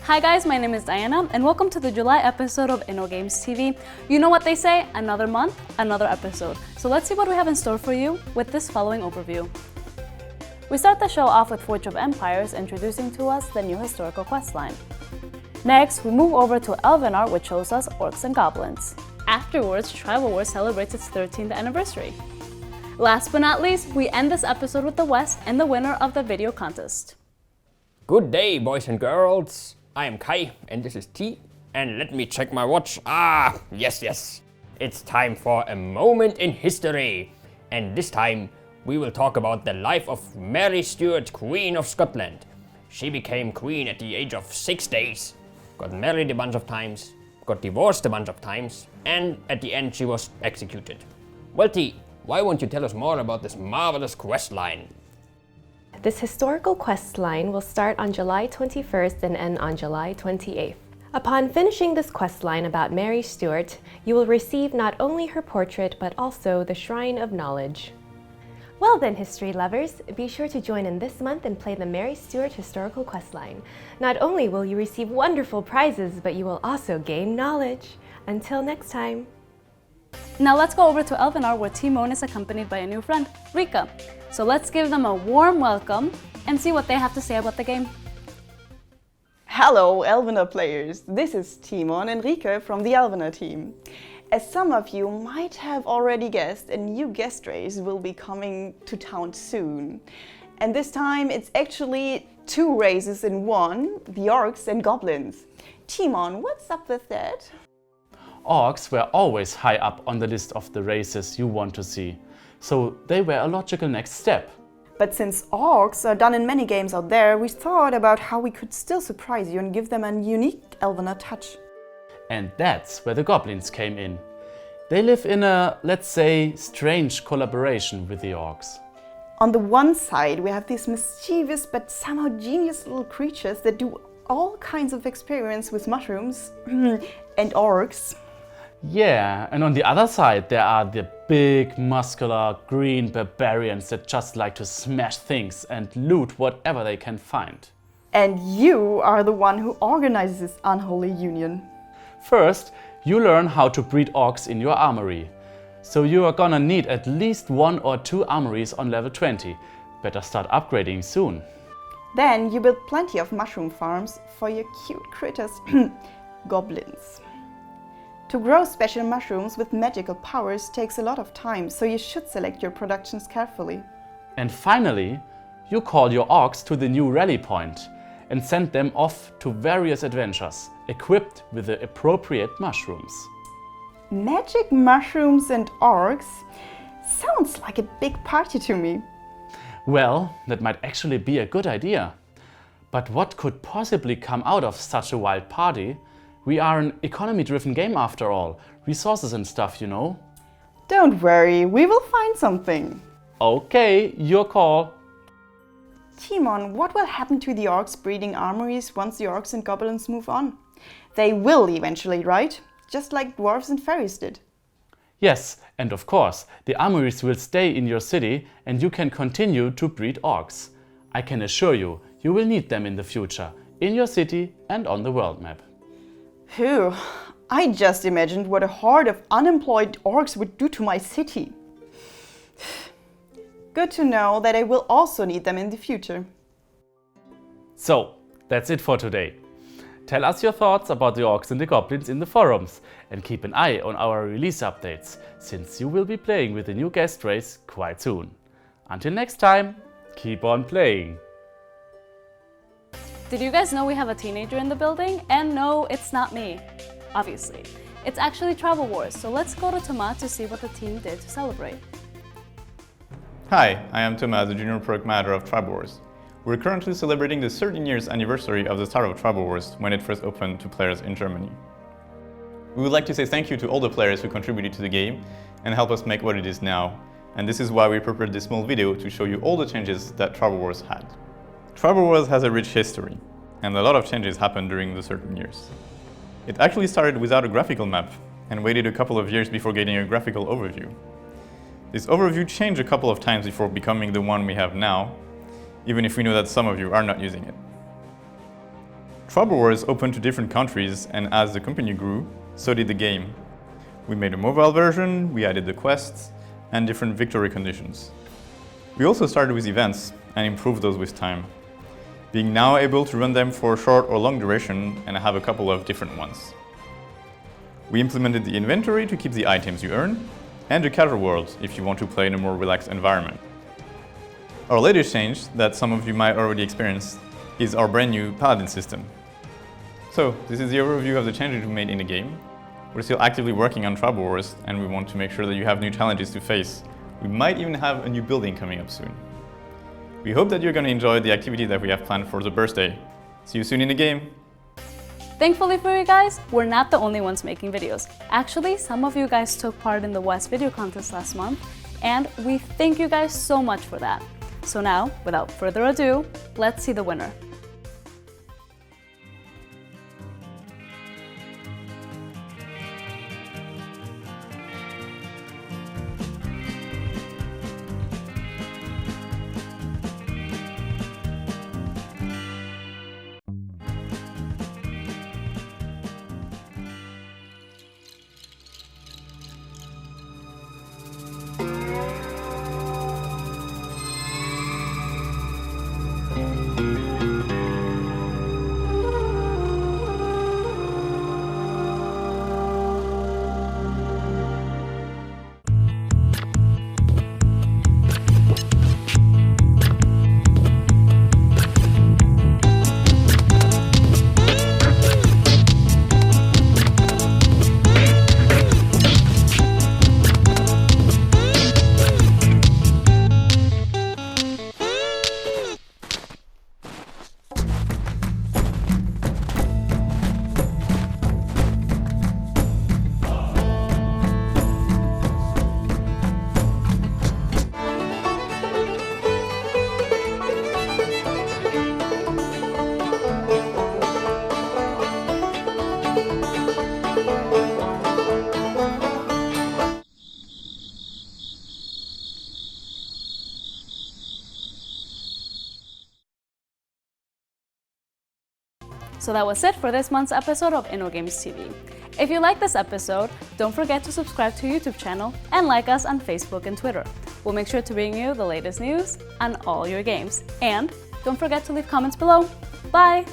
Hi guys, my name is Diana and welcome to the July episode of InnoGames TV. You know what they say, another month, another episode. So let's see what we have in store for you with this following overview. We start the show off with Forge of Empires introducing to us the new historical questline. Next, we move over to Elvenar, which shows us orcs and goblins. Afterwards, Tribal Wars celebrates its 13th anniversary. Last but not least, we end this episode with the West and the winner of the video contest. Good day, boys and girls. I am Kai and this is T. And let me check my watch. Yes. It's time for a moment in history. And this time, we will talk about the life of Mary Stuart, Queen of Scotland. She became queen at the age of 6 days, got married a bunch of times, got divorced a bunch of times, and at the end she was executed. Well, T, why won't you tell us more about this marvelous quest line? This historical quest line will start on July 21st and end on July 28th. Upon finishing this quest line about Mary Stuart, you will receive not only her portrait but also the Shrine of Knowledge. Well then, history lovers, be sure to join in this month and play the Mary Stuart historical questline. Not only will you receive wonderful prizes, but you will also gain knowledge. Until next time. Now let's go over to Elvenar where Timon is accompanied by a new friend, Rika. So let's give them a warm welcome and see what they have to say about the game. Hello Elvenar players, this is Timon and Rika from the Elvenar team. As some of you might have already guessed, a new guest race will be coming to town soon. And this time it's actually 2 races in one, the orcs and goblins. Timon, what's up with that? Orcs were always high up on the list of the races you want to see, so they were a logical next step. But since orcs are done in many games out there, we thought about how we could still surprise you and give them a unique Elvenar touch. And that's where the goblins came in. They live in a, let's say, strange collaboration with the orcs. On the one side, we have these mischievous but somehow genius little creatures that do all kinds of experiments with mushrooms and orcs. Yeah, and on the other side there are the big, muscular, green barbarians that just like to smash things and loot whatever they can find. And you are the one who organizes this unholy union. First, you learn how to breed orcs in your armory. So you are gonna need at least 1 or 2 armories on level 20. Better start upgrading soon. Then you build plenty of mushroom farms for your cute critters, goblins. To grow special mushrooms with magical powers takes a lot of time, so you should select your productions carefully. And finally, you call your orcs to the new rally point and send them off to various adventures, equipped with the appropriate mushrooms. Magic mushrooms and orcs? Sounds like a big party to me. Well, that might actually be a good idea. But what could possibly come out of such a wild party? We are an economy-driven game after all. Resources and stuff, you know. Don't worry, we will find something. Okay, your call. Timon, what will happen to the orcs breeding armories once the orcs and goblins move on? They will eventually, right? Just like dwarves and fairies did. Yes, and of course, the armories will stay in your city and you can continue to breed orcs. I can assure you, you will need them in the future, in your city and on the world map. Phew, I just imagined what a horde of unemployed orcs would do to my city. Good to know that I will also need them in the future. So, that's it for today. Tell us your thoughts about the orcs and the goblins in the forums and keep an eye on our release updates, since you will be playing with the new guest race quite soon. Until next time, keep on playing! Did you guys know we have a teenager in the building? And no, it's not me, obviously. It's actually Tribal Wars, so let's go to Tomas to see what the team did to celebrate. Hi, I am Tomas, the junior product manager of Tribal Wars. We're currently celebrating the 13 years anniversary of the start of Tribal Wars when it first opened to players in Germany. We would like to say thank you to all the players who contributed to the game and helped us make what it is now, and this is why we prepared this small video to show you all the changes that Tribal Wars had. Tribal Wars has a rich history, and a lot of changes happened during the 13 years. It actually started without a graphical map, and waited a couple of years before getting a graphical overview. This overview changed a couple of times before becoming the one we have now, even if we know that some of you are not using it. Trouble Wars opened to different countries, and as the company grew, so did the game. We made a mobile version, we added the quests, and different victory conditions. We also started with events and improved those with time, being now able to run them for short or long duration and have a couple of different ones. We implemented the inventory to keep the items you earn, and a casual world if you want to play in a more relaxed environment. Our latest change, that some of you might already experience, is our brand new Paladin system. So, this is the overview of the changes we made in the game. We're still actively working on Trouble Wars, and we want to make sure that you have new challenges to face. We might even have a new building coming up soon. We hope that you're going to enjoy the activity that we have planned for the birthday. See you soon in the game! Thankfully for you guys, we're not the only ones making videos. Actually, some of you guys took part in the West Video Contest last month, and we thank you guys so much for that. So now, without further ado, let's see the winner. So that was it for this month's episode of InnoGames TV. If you like this episode, don't forget to subscribe to our YouTube channel and like us on Facebook and Twitter. We'll make sure to bring you the latest news on all your games. And don't forget to leave comments below. Bye!